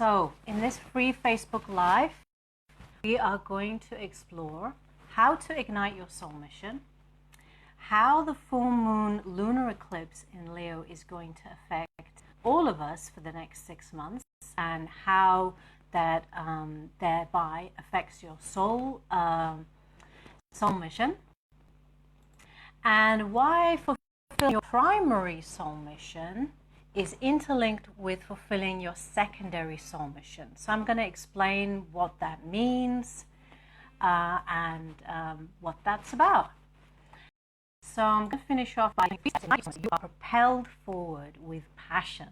So in this free Facebook Live, we are going to explore how to ignite your soul mission, how the full moon lunar eclipse in Leo is going to affect all of us for the next 6 months, and how that thereby affects your soul mission, and why fulfilling your primary soul mission is interlinked with fulfilling your secondary soul mission. So I'm going to explain what that means and what that's about. So I'm going to finish off by you are propelled forward with passion.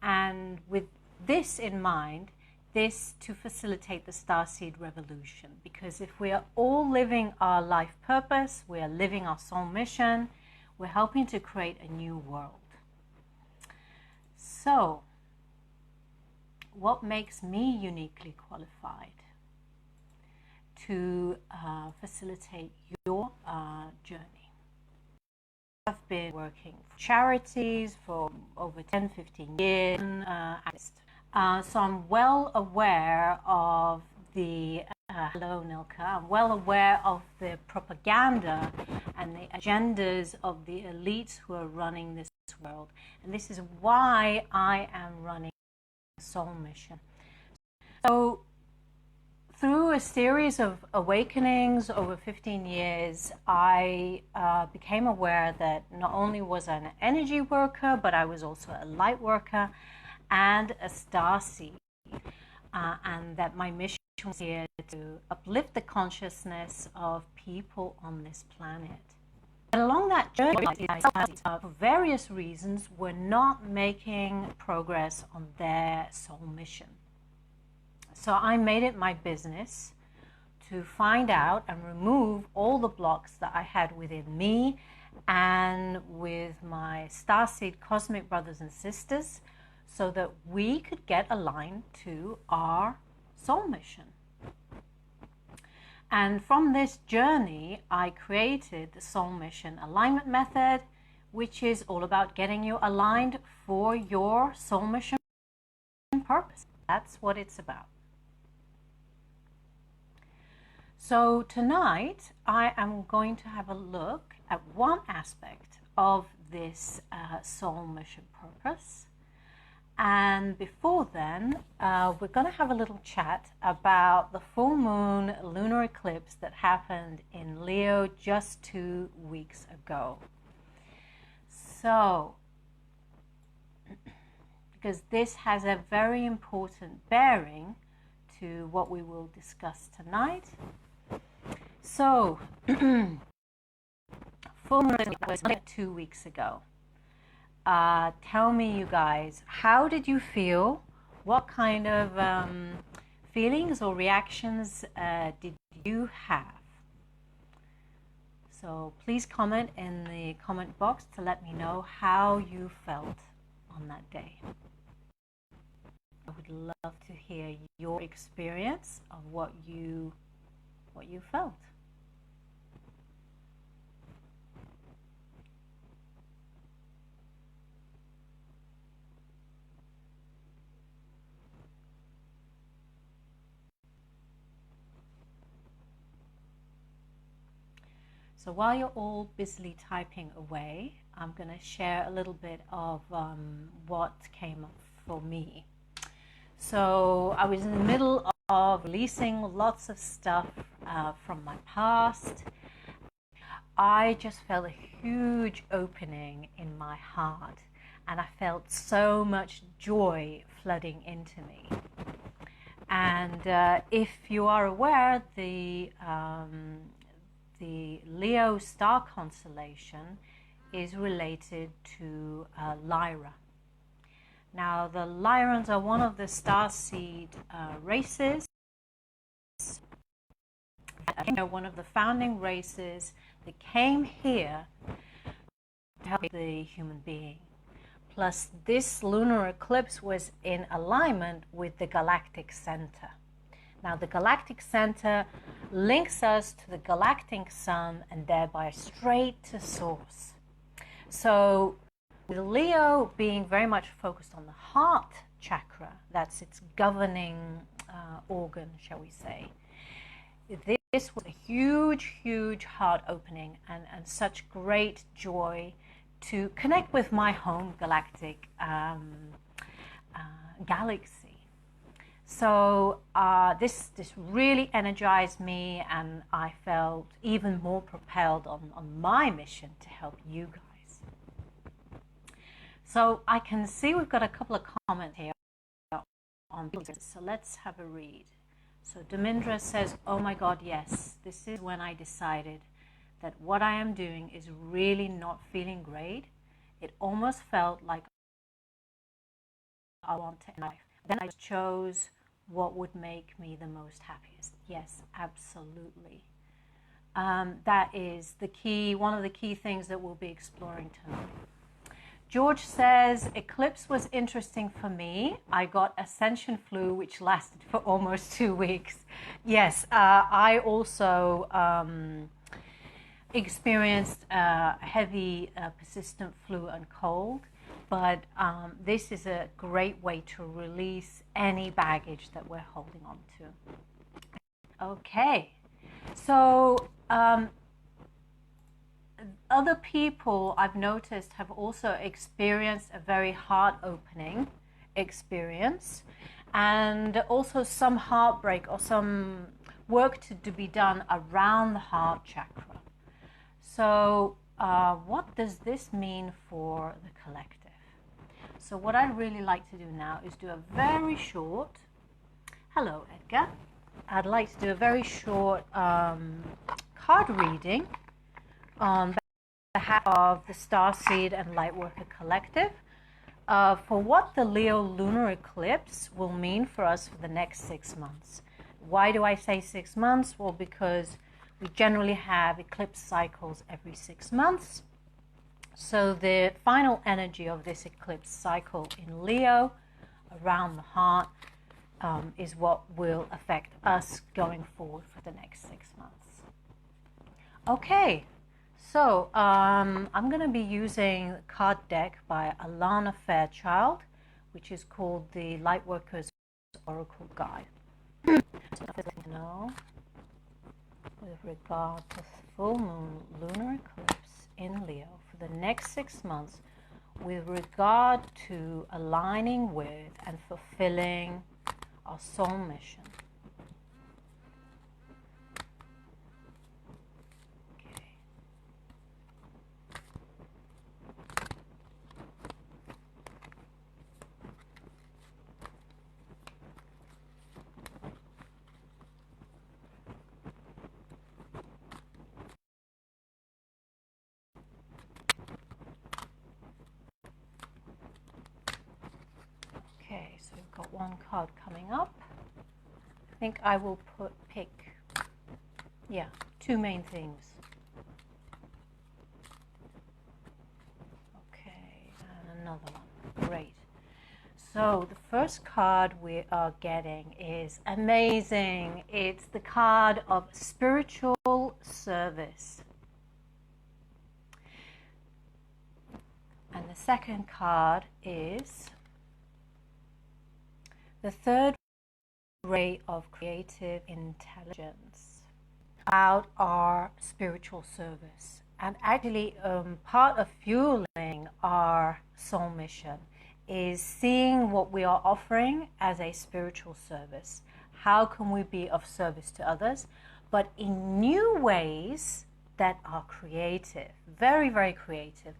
And with this in mind, this to facilitate the starseed revolution. Because if we are all living our life purpose, we are living our soul mission, we're helping to create a new world. So, what makes me uniquely qualified to facilitate your journey? I've been working for charities for over 10-15 years. So I'm well aware of the, hello Nilka, I'm well aware of the propaganda and the agendas of the elites who are running this world. And this is why I am running Soul Mission. So through a series of awakenings over 15 years, I became aware that not only was I an energy worker, but I was also a light worker and a starseed, and that my mission was here to uplift the consciousness of people on this planet. And along that journey, for various reasons, were not making progress on their soul mission. So I made it my business to find out and remove all the blocks that I had within me and with my starseed cosmic brothers and sisters, so that we could get aligned to our soul mission. And from this journey, I created the Soul Mission Alignment Method, which is all about getting you aligned for your soul mission purpose. That's what it's about. So tonight, I am going to have a look at one aspect of this soul mission purpose. And before then, we're going to have a little chat about the full moon lunar eclipse that happened in Leo just 2 weeks ago. So, because this has a very important bearing to what we will discuss tonight. So, full moon was 2 weeks ago. Tell me, you guys, how did you feel? What kind of feelings or reactions did you have? So please comment in the comment box to let me know how you felt on that day. I would love to hear your experience of what you felt. So while you're all busily typing away, I'm going to share a little bit of what came up for me. So I was in the middle of releasing lots of stuff from my past. I just felt a huge opening in my heart, and I felt so much joy flooding into me. And if you are aware, the Leo star constellation is related to Lyra. Now, the Lyrans are one of the starseed races. They're one of the founding races that came here to help the human being. Plus, this lunar eclipse was in alignment with the galactic center. Now, the galactic center links us to the galactic sun and thereby straight to source. So, with Leo being very much focused on the heart chakra. That's its governing organ, shall we say. This was a huge, huge heart opening and such great joy to connect with my home galactic galaxy. So this really energized me, and I felt even more propelled on my mission to help you guys. So I can see we've got a couple of comments here on this, so let's have a read. So Domindra says, oh my God, yes, this is when I decided that what I am doing is really not feeling great. It almost felt like I want to end life. Then I chose what would make me the most happiest. Yes, absolutely. That is the key, one of the key things that we'll be exploring tonight. George says, eclipse was interesting for me. I got ascension flu, which lasted for almost 2 weeks. Yes, I also experienced heavy, persistent flu and cold, but this is a great way to release any baggage that we're holding on to. Okay, so other people I've noticed have also experienced a very heart-opening experience, and also some heartbreak or some work to be done around the heart chakra. So what does this mean for the collective? So what I'd really like to do now is do a very short, hello Edgar, I'd like to do a very short card reading on behalf of the Starseed and Lightworker Collective for what the Leo lunar eclipse will mean for us for the next 6 months. Why do I say 6 months? Well, because we generally have eclipse cycles every 6 months. So the final energy of this eclipse cycle in Leo around the heart is what will affect us going forward for the next 6 months. Okay, so I'm going to be using the card deck by Alana Fairchild, which is called the Lightworkers Oracle Guide. So, with regard to full moon lunar eclipse in Leo for the next 6 months, with regard to aligning with and fulfilling our soul mission. Okay, so we've got one card coming up. I think I will pick, yeah, 2 main things. Okay, and another one. Great. So the first card we are getting is amazing. It's the card of spiritual service. And the second card is the third ray of creative intelligence about our spiritual service. And actually, part of fueling our soul mission is seeing what we are offering as a spiritual service. How can we be of service to others, but in new ways that are creative, very, very creative.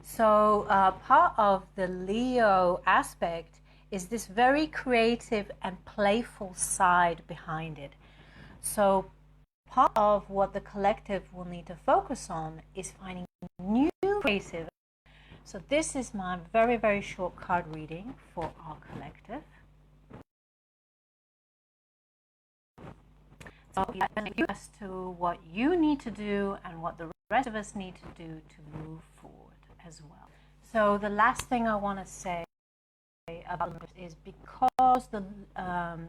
So part of the Leo aspect is this very creative and playful side behind it. So part of what the collective will need to focus on is finding new creative. So this is my very, very short card reading for our collective. So as to what you need to do and what the rest of us need to do to move forward as well. So the last thing I want to say about this is because the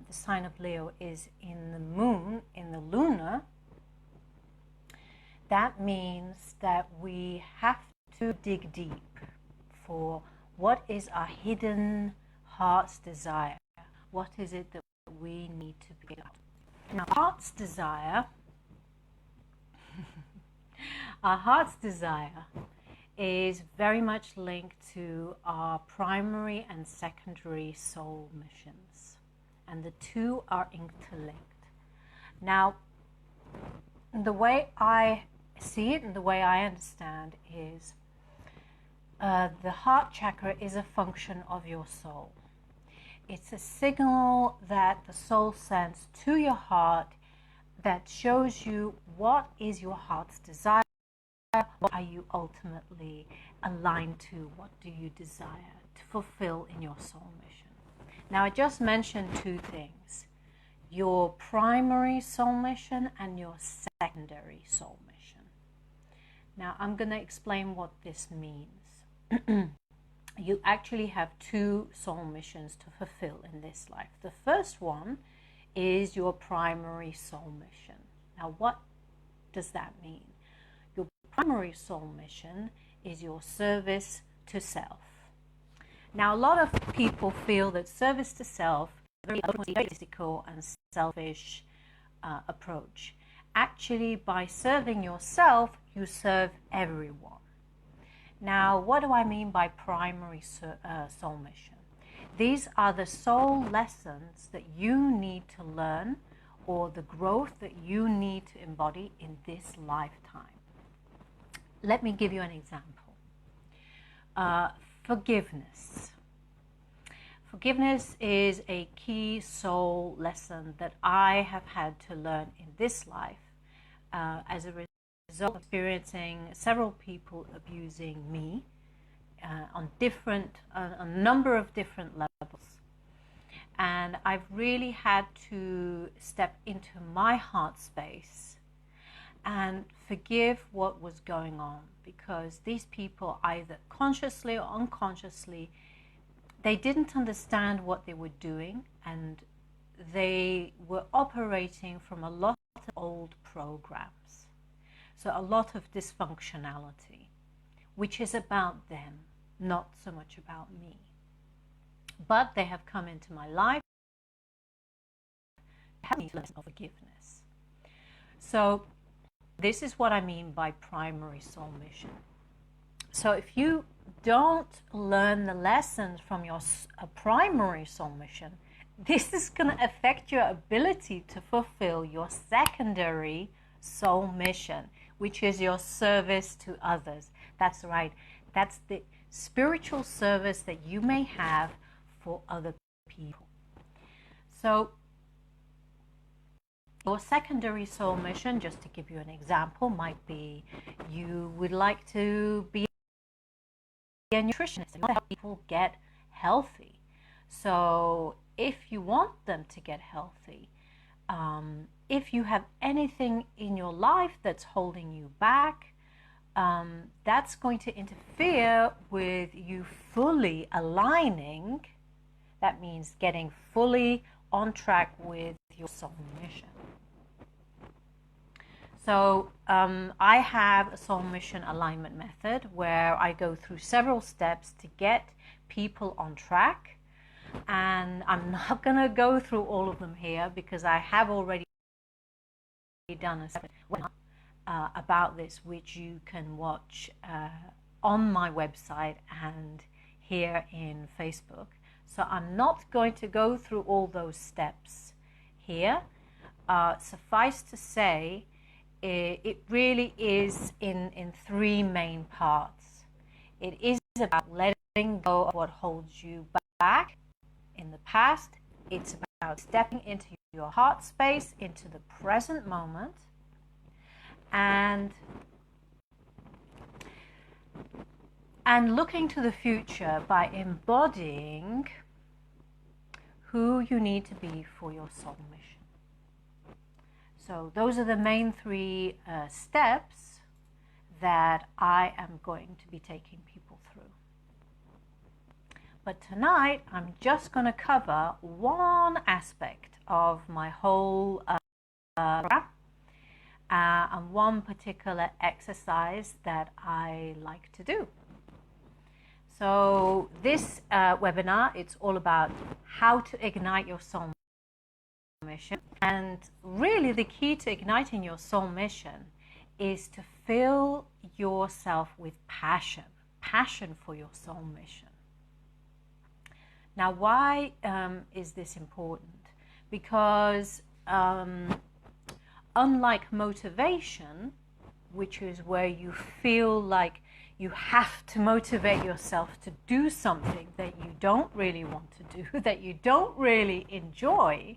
sign of Leo is in the moon, in the lunar, that means that we have to dig deep for what is our hidden heart's desire. What is it that we need to be about? Now, heart's desire, our heart's desire is very much linked to our primary and secondary soul missions. And the two are interlinked. Now, the way I see it and the way I understand is the heart chakra is a function of your soul. It's a signal that the soul sends to your heart that shows you what is your heart's desire, what are you ultimately aligned to, what do you desire to fulfill in your soul mission. Now, I just mentioned two things, your primary soul mission and your secondary soul mission. Now, I'm going to explain what this means. You actually have two soul missions to fulfill in this life. The first one is your primary soul mission. Now, what does that mean? Your primary soul mission is your service to self. Now, a lot of people feel that service to self is a very egotistical and selfish approach. Actually, by serving yourself, you serve everyone. Now, what do I mean by primary soul mission? These are the soul lessons that you need to learn, or the growth that you need to embody in this lifetime. Let me give you an example. Forgiveness. Forgiveness is a key soul lesson that I have had to learn in this life as a result of experiencing several people abusing me on a number of different levels. And I've really had to step into my heart space and forgive what was going on, because these people, either consciously or unconsciously, they didn't understand what they were doing, and they were operating from a lot of old programs. So a lot of dysfunctionality, which is about them, not so much about me. But they have come into my life to help me to learn forgiveness. So this is what I mean by primary soul mission. So if you don't learn the lessons from your primary soul mission, this is going to affect your ability to fulfill your secondary soul mission, which is your service to others. That's right. That's the spiritual service that you may have for other people. So your secondary soul mission, just to give you an example, might be you would like to be a nutritionist and help people get healthy. So if you want them to get healthy, if you have anything in your life that's holding you back, that's going to interfere with you fully aligning. That means getting fully on track with your soul mission. So I have a soul mission alignment method where I go through several steps to get people on track. And I'm not going to go through all of them here because I have already done a separate webinar about this, which you can watch on my website and here in Facebook. So I'm not going to go through all those steps here. Suffice to say, it really is in three main parts. It is about letting go of what holds you back in the past. It's about stepping into your heart space, into the present moment, and looking to the future by embodying who you need to be for your soul mission. So those are the main three steps that I am going to be taking people through. But tonight, I'm just going to cover one aspect of my whole program and one particular exercise that I like to do. So this webinar, it's all about how to ignite your soul mission. And really the key to igniting your soul mission is to fill yourself with passion for your soul mission. Now, why is this important? Because unlike motivation, which is where you feel like you have to motivate yourself to do something that you don't really want to do, that you don't really enjoy,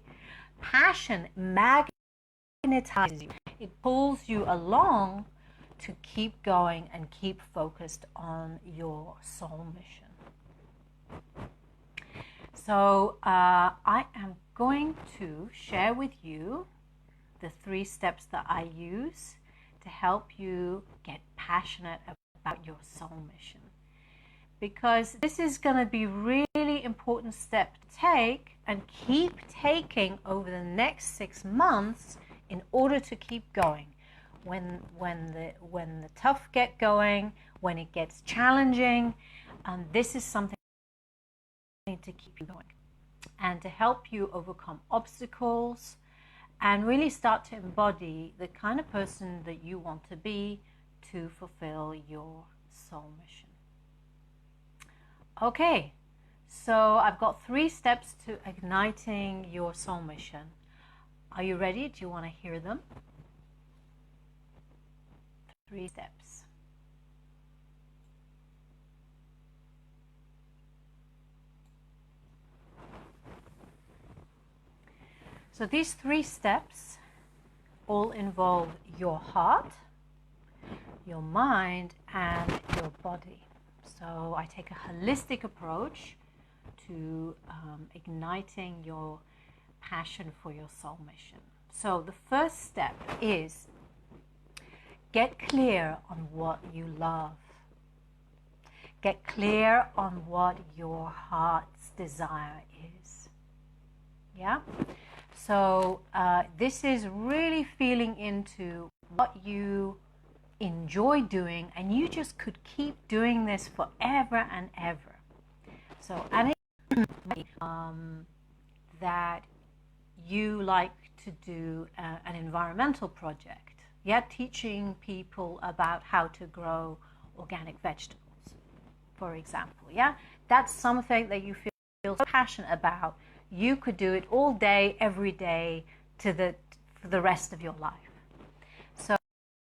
passion magnetizes you. It pulls you along to keep going and keep focused on your soul mission. So I am going to share with you the 3 steps that I use to help you get passionate about your soul mission. Because this is going to be really important step to take and keep taking over the next 6 months in order to keep going. When the tough get going, when it gets challenging, this is something to keep you going and to help you overcome obstacles and really start to embody the kind of person that you want to be to fulfill your soul mission. Okay, so I've got 3 steps to igniting your soul mission. Are you ready? Do you want to hear them? 3 steps. So these 3 steps all involve your heart, your mind, and your body. So I take a holistic approach to igniting your passion for your soul mission. So the first step is get clear on what you love. Get clear on what your heart's desire is. Yeah? So this is really feeling into what you enjoy doing, and you just could keep doing this forever and ever. So, and it that you like to do an environmental project, yeah, teaching people about how to grow organic vegetables, for example, yeah, that's something that you feel so passionate about. You could do it all day, every day, for the rest of your life.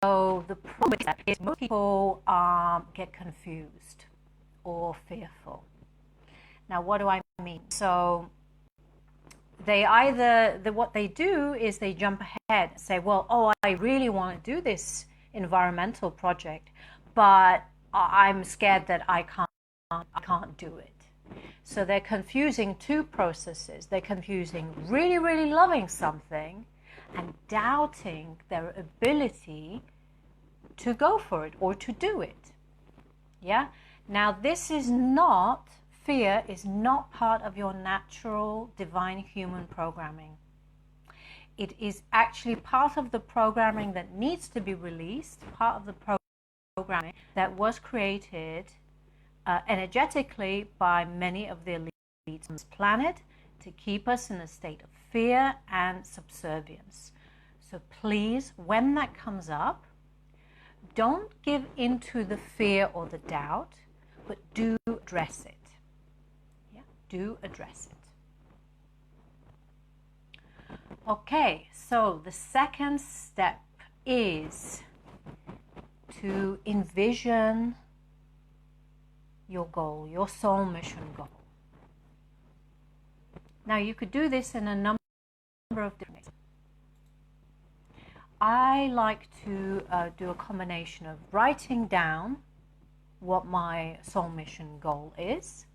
So the problem is most people get confused or fearful. Now, what do I mean? So they either, what they do is they jump ahead and say, well, oh, I really want to do this environmental project, but I'm scared that I can't do it. So they're confusing 2 processes. They're confusing really, really loving something and doubting their ability to go for it or to do it. Yeah? Now, this is not, fear is not part of your natural divine human programming. It is actually part of the programming that needs to be released, part of the programming that was created energetically by many of the elites on this planet to keep us in a state of fear and subservience. So please, when that comes up, don't give into the fear or the doubt, but do address it. Yeah, do address it. Okay, so the second step is to envision your goal, your soul mission goal. Now, you could do this in a number of different ways. I like to do a combination of writing down what my soul mission goal is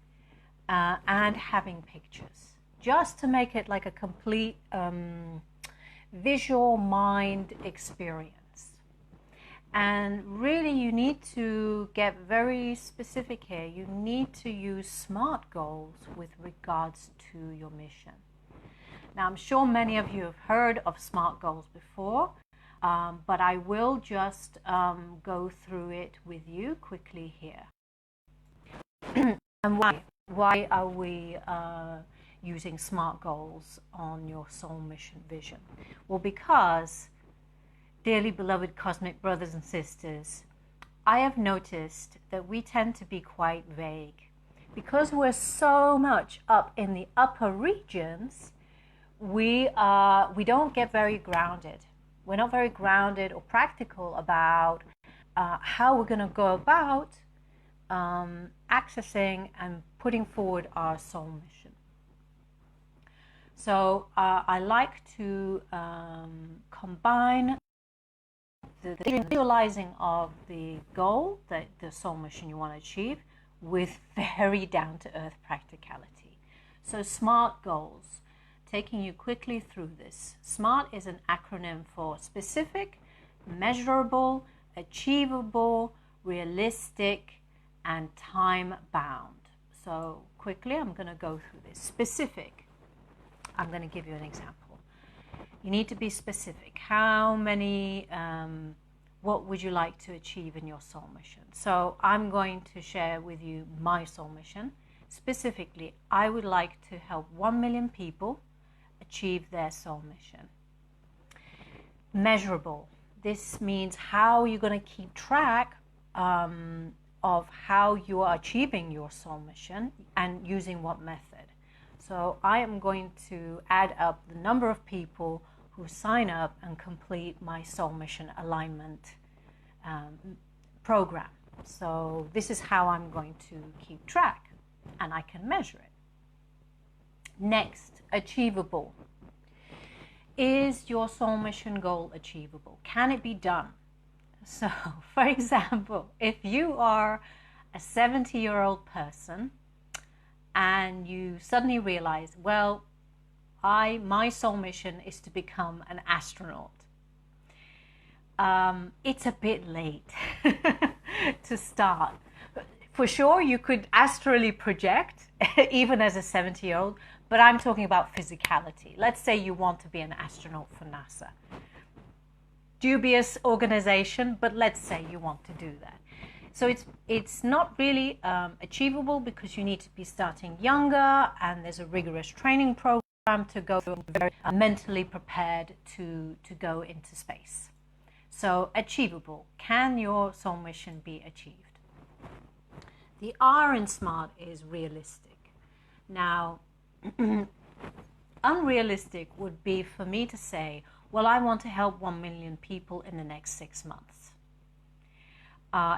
and having pictures, just to make it like a complete visual mind experience. And really, you need to get very specific here. You need to use SMART goals with regards to your mission. Now, I'm sure many of you have heard of SMART goals before, but I will just go through it with you quickly here. And why? Why are we using SMART goals on your soul mission vision? Well, because, dearly beloved cosmic brothers and sisters, I have noticed that we tend to be quite vague. Because we're so much up in the upper regions, we don't get very grounded. We're not very grounded or practical about how we're going to go about accessing and putting forward our soul mission. So I like to combine the visualizing of the goal, the soul mission you want to achieve, with very down-to-earth practicality. So SMART goals, taking you quickly through this. SMART is an acronym for specific, measurable, achievable, realistic, and time-bound. So quickly, I'm going to go through this. Specific, I'm going to give you an example. You need to be specific. How many, what would you like to achieve in your soul mission? So I'm going to share with you my soul mission. Specifically, I would like to help 1 million people achieve their soul mission. Measurable. This means how you're going to keep track of how you are achieving your soul mission and using what method. So I am going to add up the number of people who sign up and complete my soul mission alignment program. So this is how I'm going to keep track, and I can measure it. Next, achievable. Is your soul mission goal achievable? Can it be done? So, for example, if you are a 70-year-old person and you suddenly realize, well, my soul mission is to become an astronaut. It's a bit late to start. For sure, you could astrally project, even as a 70-year-old, but I'm talking about physicality. Let's say you want to be an astronaut for NASA. Dubious organization, but let's say you want to do that. So it's not really achievable because you need to be starting younger, and there's a rigorous training program to go very mentally prepared to go into space. So achievable. Can your soul mission be achieved? The R in SMART is realistic. Now, unrealistic would be for me to say, well, I want to help 1 million people in the next 6 months.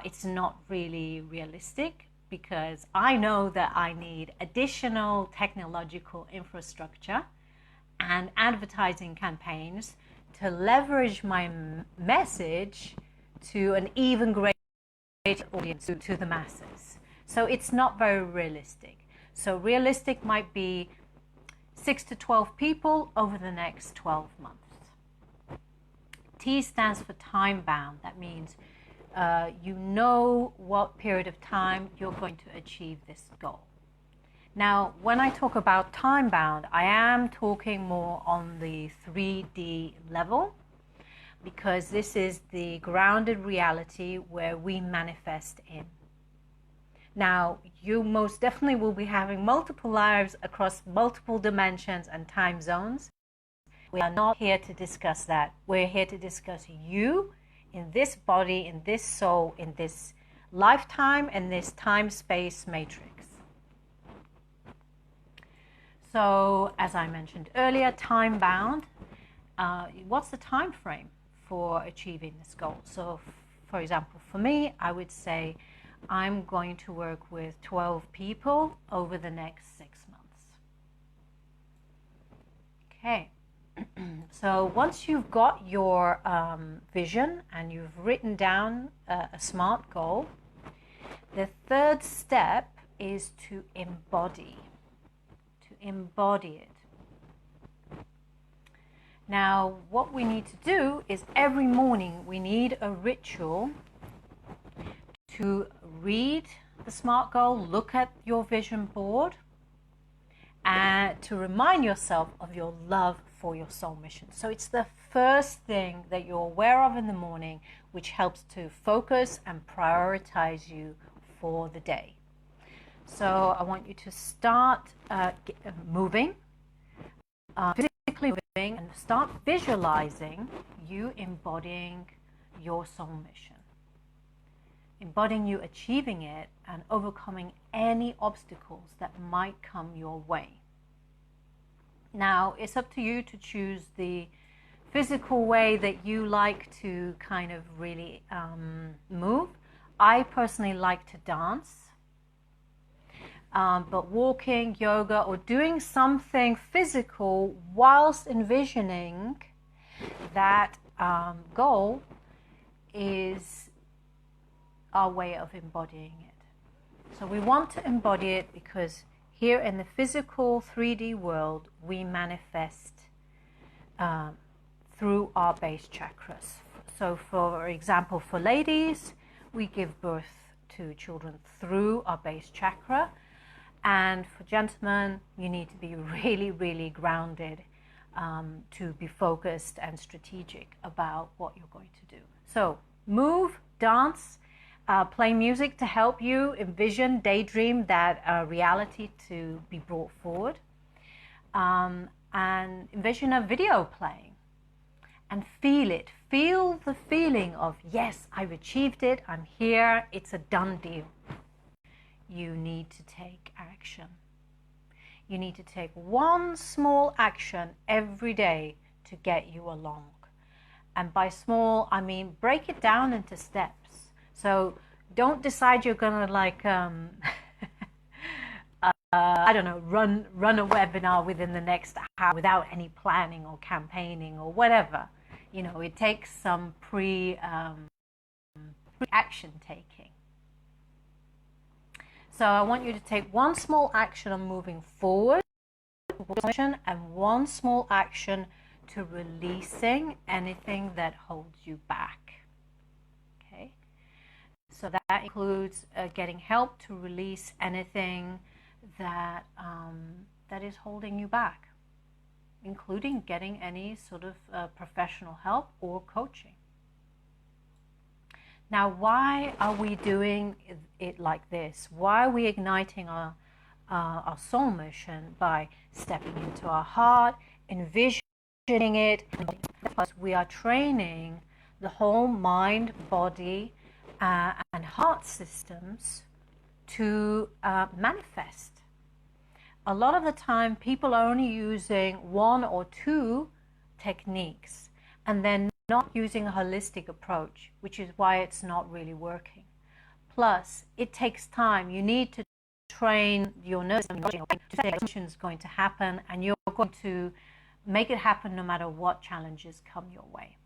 It's not really realistic because I know that I need additional technological infrastructure and advertising campaigns to leverage my message to an even greater audience, to the masses. So it's not very realistic. So realistic might be 6 to 12 people over the next 12 months. T stands for time bound. That means you know what period of time you're going to achieve this goal. Now, when I talk about time bound, I am talking more on the 3D level because this is the grounded reality where we manifest in. Now, you most definitely will be having multiple lives across multiple dimensions and time zones. We are not here to discuss that. We're here to discuss you in this body, in this soul, in this lifetime, and this time-space matrix. So, as I mentioned earlier, time-bound. What's the time frame for achieving this goal? So, for example, for me, I would say I'm going to work with 12 people over the next 6 months. Okay. So once you've got your vision and you've written down a SMART goal, the third step is to embody it. Now, what we need to do is every morning we need a ritual to read the SMART goal, look at your vision board, and to remind yourself of your love for your soul mission. So it's the first thing that you're aware of in the morning, which helps to focus and prioritize you for the day. So I want you to start moving, physically moving, and start visualizing you embodying your soul mission. Embodying you achieving it and overcoming any obstacles that might come your way. Now, it's up to you to choose the physical way that you like to kind of really move. I personally like to dance, but walking, yoga, or doing something physical whilst envisioning that goal is our way of embodying it. So we want to embody it because here in the physical 3D world, we manifest through our base chakras. So for example, for ladies, we give birth to children through our base chakra. And for gentlemen, you need to be really, really grounded to be focused and strategic about what you're going to do. So move, dance, play music to help you envision, daydream that reality to be brought forward. And envision a video playing and feel it. Feel the feeling of, yes, I've achieved it, I'm here, it's a done deal. You need to take action. You need to take one small action every day to get you along. And by small, I mean break it down into steps. So don't decide you're gonna like, I don't know, run a webinar within the next hour without any planning or campaigning or whatever. You know, it takes some pre-action taking. So I want you to take one small action on moving forward and one small action to releasing anything that holds you back. Okay, so that includes getting help to release anything that that is holding you back, including getting any sort of professional help or coaching. Now, why are we doing it like this? Why are we igniting our soul mission by stepping into our heart, envisioning it? Because we are training the whole mind, body, and heart systems to manifest. A lot of the time, people are only using one or two techniques, and then not using a holistic approach, which is why it's not really working. Plus, it takes time. You need to train your nervous system to say is going to happen, and you're going to make it happen no matter what challenges come your way.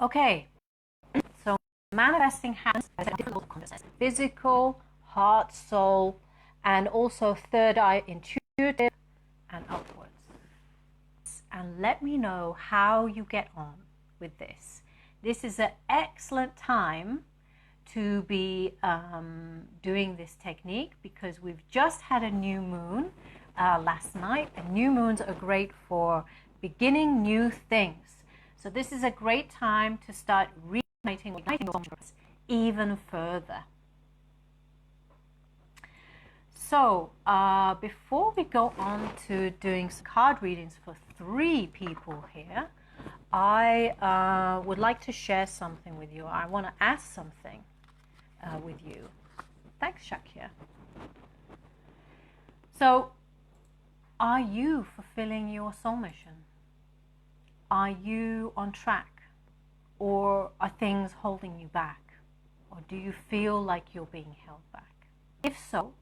Okay, so manifesting happens as a different concept: physical, heart, soul, and also third eye, intuitive, and upwards. And let me know how you get on with this. This is an excellent time to be doing this technique because we've just had a new moon last night, and new moons are great for beginning new things. So this is a great time to start reigniting even further. So before we go on to doing some card readings for 3 people here, I would like to share something with you. I want to ask something with you. Thanks, Shakya. So, are you fulfilling your soul mission? Are you on track? Or are things holding you back? Or do you feel like you're being held back? If so,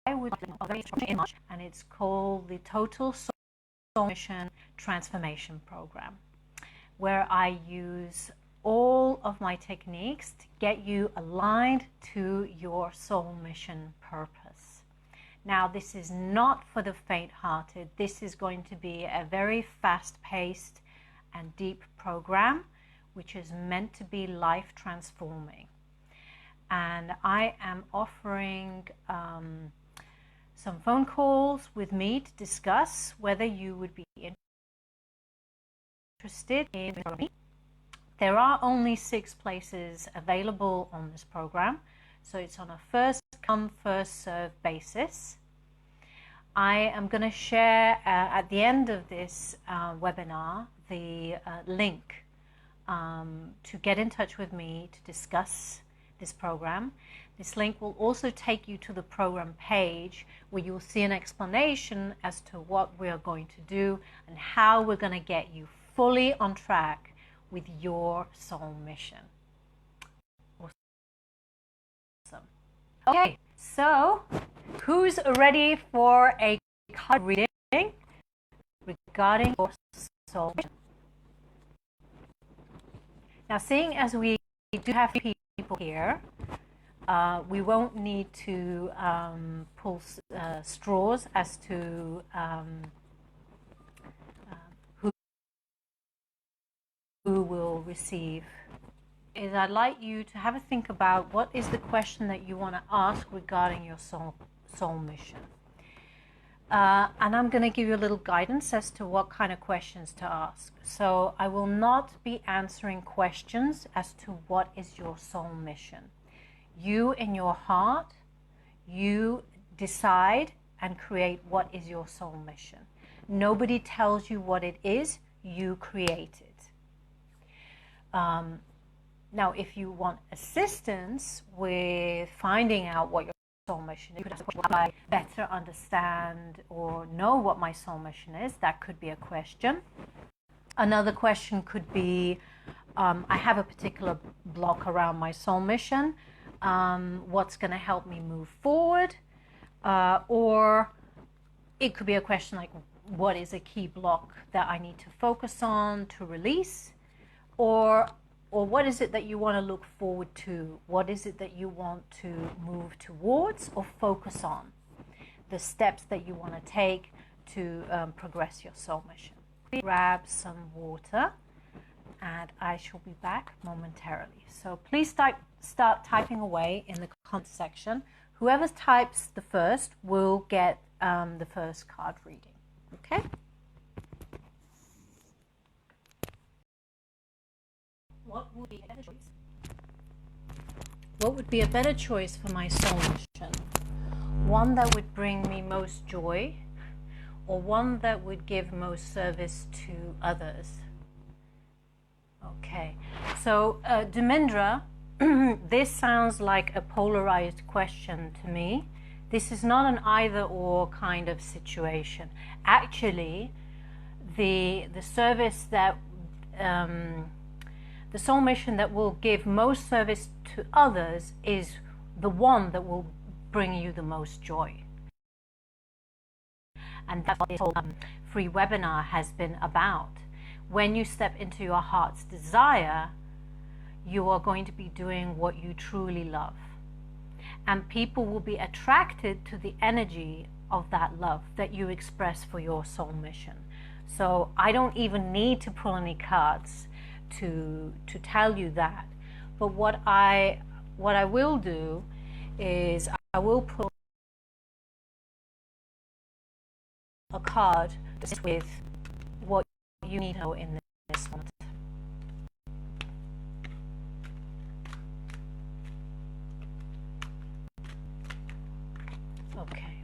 I would very strong March, and it's called the Total Soul Mission Transformation Program, where I use all of my techniques to get you aligned to your soul mission purpose. Now, this is not for the faint-hearted. This is going to be a very fast-paced and deep program, which is meant to be life-transforming. And I am offering some phone calls with me to discuss whether you would be interested in me. There are only 6 places available on this program, So it's on a first come, first serve basis. I am going to share at the end of this webinar the link to get in touch with me to discuss this program. This link will also take you to the program page where you'll see an explanation as to what we are going to do and how we're going to get you fully on track with your soul mission. Awesome. Okay, so who's ready for a card reading regarding your soul mission? Now, seeing as we do have people here, we won't need to pull straws as to who will receive. I'd like you to have a think about what is the question that you want to ask regarding your soul mission. And I'm going to give you a little guidance as to what kind of questions to ask. So I will not be answering questions as to what is your soul mission. You in your heart, you decide and create what is your soul mission. Nobody tells you what it is, you create it. Now, if you want assistance with finding out what your soul mission is, you could ask the question, I better understand or know what my soul mission is. That could be a question. Another question could be, I have a particular block around my soul mission. What's going to help me move forward? Or it could be a question like, what is a key block that I need to focus on to release? Or what is it that you want to look forward to? What is it that you want to move towards or focus on? The steps that you want to take to progress your soul mission. Grab some water and I shall be back momentarily. So please start typing away in the comment section. Whoever types the first will get the first card reading. Okay? What would be a better choice? What would be a better choice for my soul mission? One that would bring me most joy, or one that would give most service to others? Okay, so Dharmendra, this sounds like a polarized question to me. This is not an either-or kind of situation. Actually, the service that the soul mission that will give most service to others is the one that will bring you the most joy. And that's what this whole free webinar has been about. When you step into your heart's desire, you are going to be doing what you truly love. And people will be attracted to the energy of that love that you express for your soul mission. So I don't even need to pull any cards to tell you that. But what I will do is I will pull a card with what you need to know in this moment. Okay.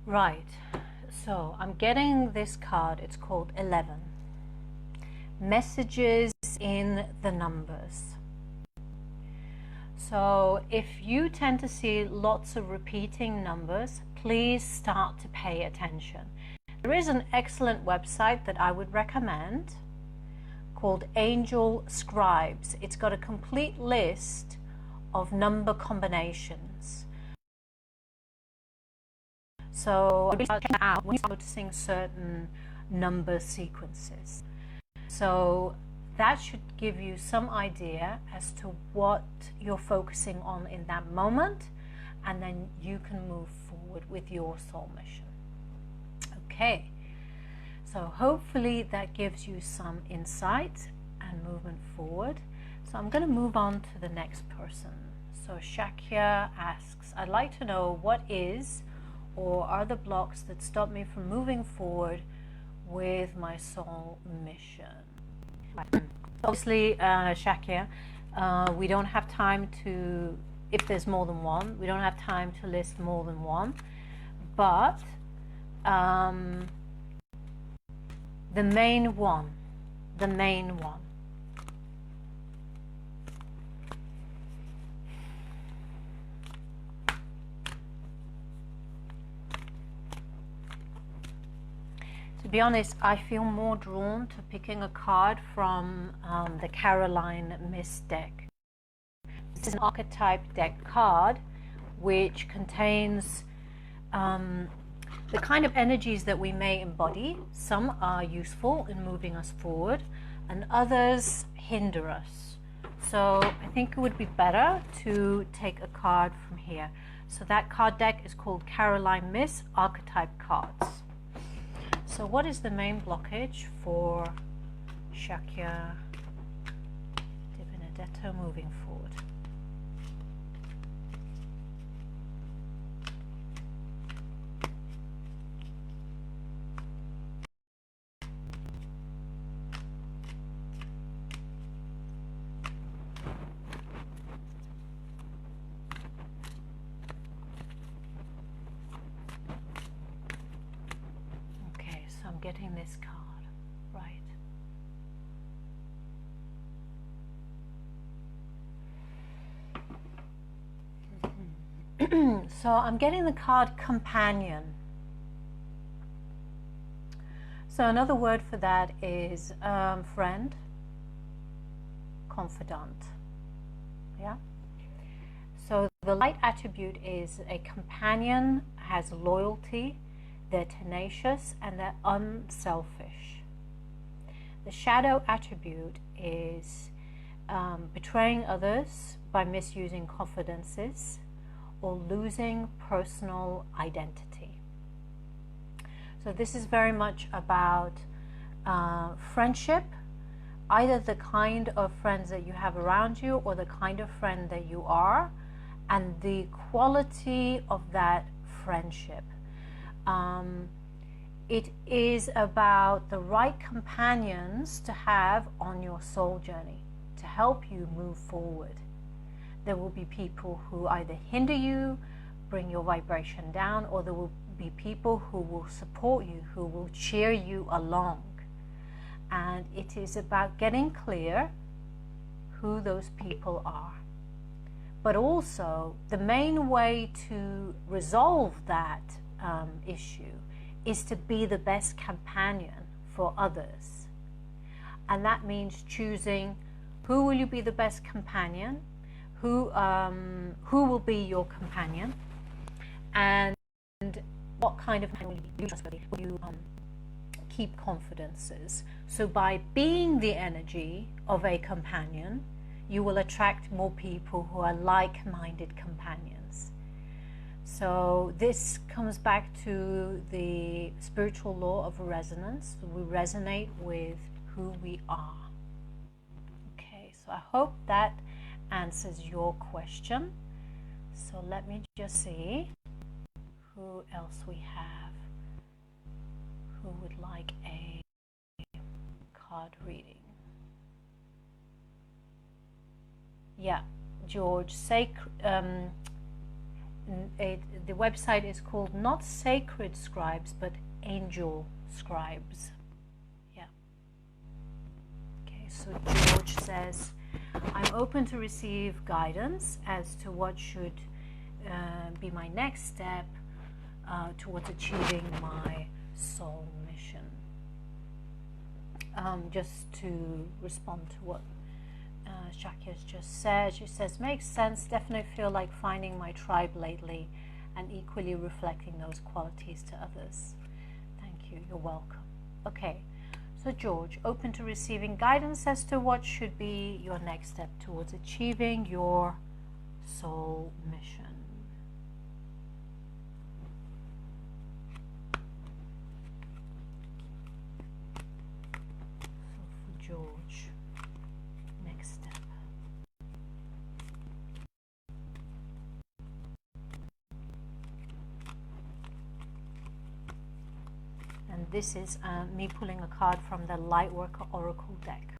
Right. So I'm getting this card. It's called 11. Messages in the numbers. So if you tend to see lots of repeating numbers, please start to pay attention. There is an excellent website that I would recommend called Angel Scribes. It's got a complete list of number combinations. So check out when you're noticing certain number sequences. So that should give you some idea as to what you're focusing on in that moment, and then you can move forward with your soul mission. Okay, so hopefully that gives you some insight and movement forward. So I'm going to move on to the next person. So Shakya asks, I'd like to know what is or are the blocks that stop me from moving forward with my soul mission. Obviously, Shakya, We don't have time to, if there's more than one, we don't have time to list more than one, but the main one. To be honest, I feel more drawn to picking a card from the Caroline Myss deck. This is an archetype deck card which contains the kind of energies that we may embody. Some are useful in moving us forward and others hinder us. So I think it would be better to take a card from here. So that card deck is called Caroline Myss Archetype Cards. So what is the main blockage for Shakya Di Benedetto moving forward? I'm getting this card, right? So I'm getting the card Companion. So another word for that is friend, confidant. Yeah. So the light attribute is a companion, has loyalty, they're tenacious, and they're unselfish. The shadow attribute is betraying others by misusing confidences or losing personal identity. So this is very much about friendship, either the kind of friends that you have around you or the kind of friend that you are, and the quality of that friendship. It is about the right companions to have on your soul journey to help you move forward. There will be people who either hinder you, bring your vibration down, or there will be people who will support you, who will cheer you along. And it is about getting clear who those people are. But also, the main way to resolve that issue is to be the best companion for others. And that means choosing who will you be the best companion, who will be your companion, and what kind of companion will you be trustworthy, will you keep confidences. So by being the energy of a companion, you will attract more people who are like-minded companions. So this comes back to the spiritual law of resonance. We resonate with who we are. Okay, so I hope that answers your question. So let me just see who else we have who would like a card reading. Yeah, George, the website is called not Sacred Scribes, but Angel Scribes. Yeah. Okay, so George says, I'm open to receive guidance as to what should be my next step towards achieving my soul mission. Just to respond to what Shakya's just said, she says, makes sense, definitely feel like finding my tribe lately and equally reflecting those qualities to others. Thank you, you're welcome. Okay, so George, open to receiving guidance as to what should be your next step towards achieving your soul mission. So for George, next step. And this is me pulling a card from the Lightworker Oracle deck.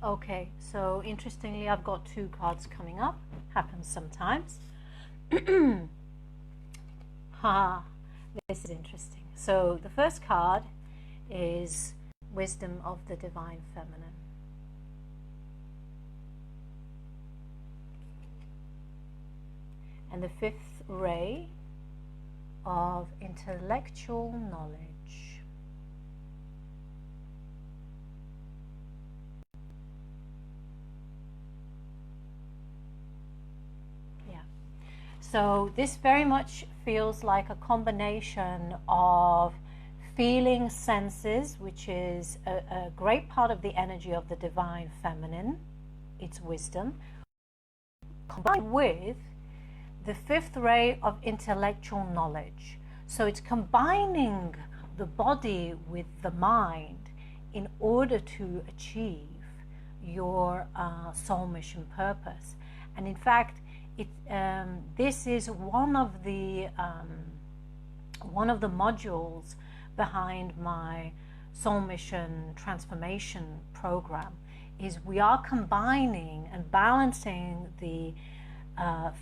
Okay, so interestingly, I've got two cards coming up. Happens sometimes. Ha, this is interesting. So the first card is Wisdom of the Divine Feminine. And the fifth ray of intellectual knowledge. Yeah. So this very much feels like a combination of feeling senses, which is a great part of the energy of the divine feminine, its wisdom, combined with the fifth ray of intellectual knowledge. So it's combining the body with the mind in order to achieve your soul mission purpose. And in fact, this is one of the modules behind my soul mission transformation program. Is we are combining and balancing the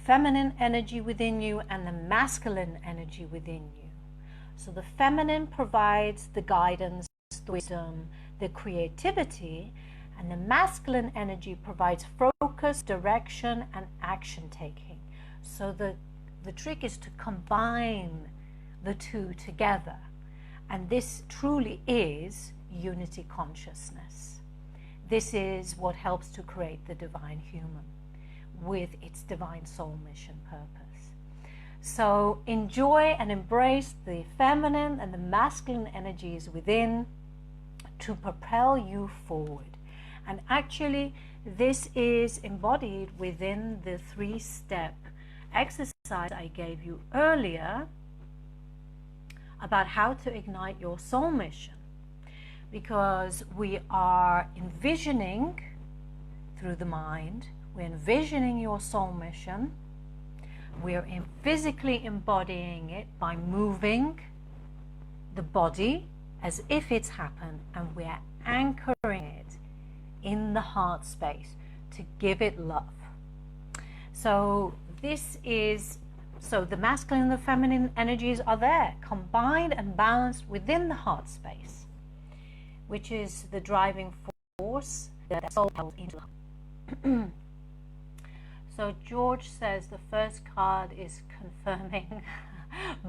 feminine energy within you and the masculine energy within you. So the feminine provides the guidance, the wisdom, the creativity, and the masculine energy provides focus, direction, and action taking. So the trick is to combine the two together. And this truly is unity consciousness. This is what helps to create the divine human with its divine soul mission purpose. So enjoy and embrace the feminine and the masculine energies within to propel you forward. And actually, this is embodied within the 3-step exercise I gave you earlier about how to ignite your soul mission. Because we are envisioning through the mind, we're envisioning your soul mission, we're physically embodying it by moving the body as if it's happened, and we're anchoring it in the heart space to give it love. So the masculine and the feminine energies are there, combined and balanced within the heart space, which is the driving force that soul held into. So George says the first card is confirming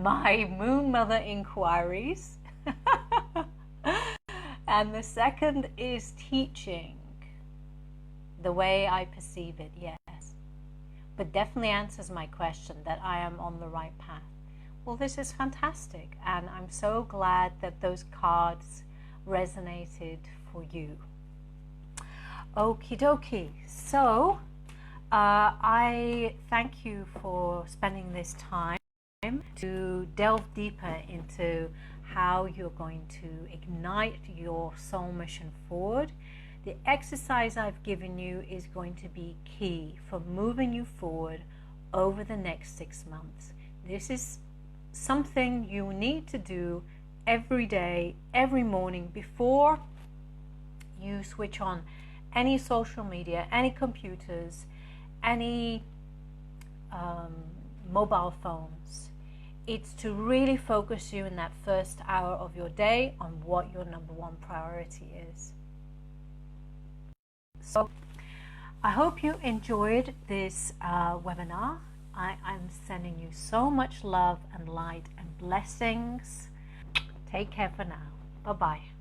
my Moon Mother inquiries. And the second is teaching the way I perceive it, yes. But definitely answers my question that I am on the right path. Well, this is fantastic. And I'm so glad that those cards resonated for you. Okie dokie. So I thank you for spending this time to delve deeper into how you're going to ignite your soul mission forward. The exercise I've given you is going to be key for moving you forward over the next 6 months. This is something you need to do every day, every morning, before you switch on any social media, any computers, any mobile phones. It's to really focus you in that first hour of your day on what your number one priority is. So I hope you enjoyed this webinar. I'm sending you so much love and light and blessings. Take care for now. Bye-bye.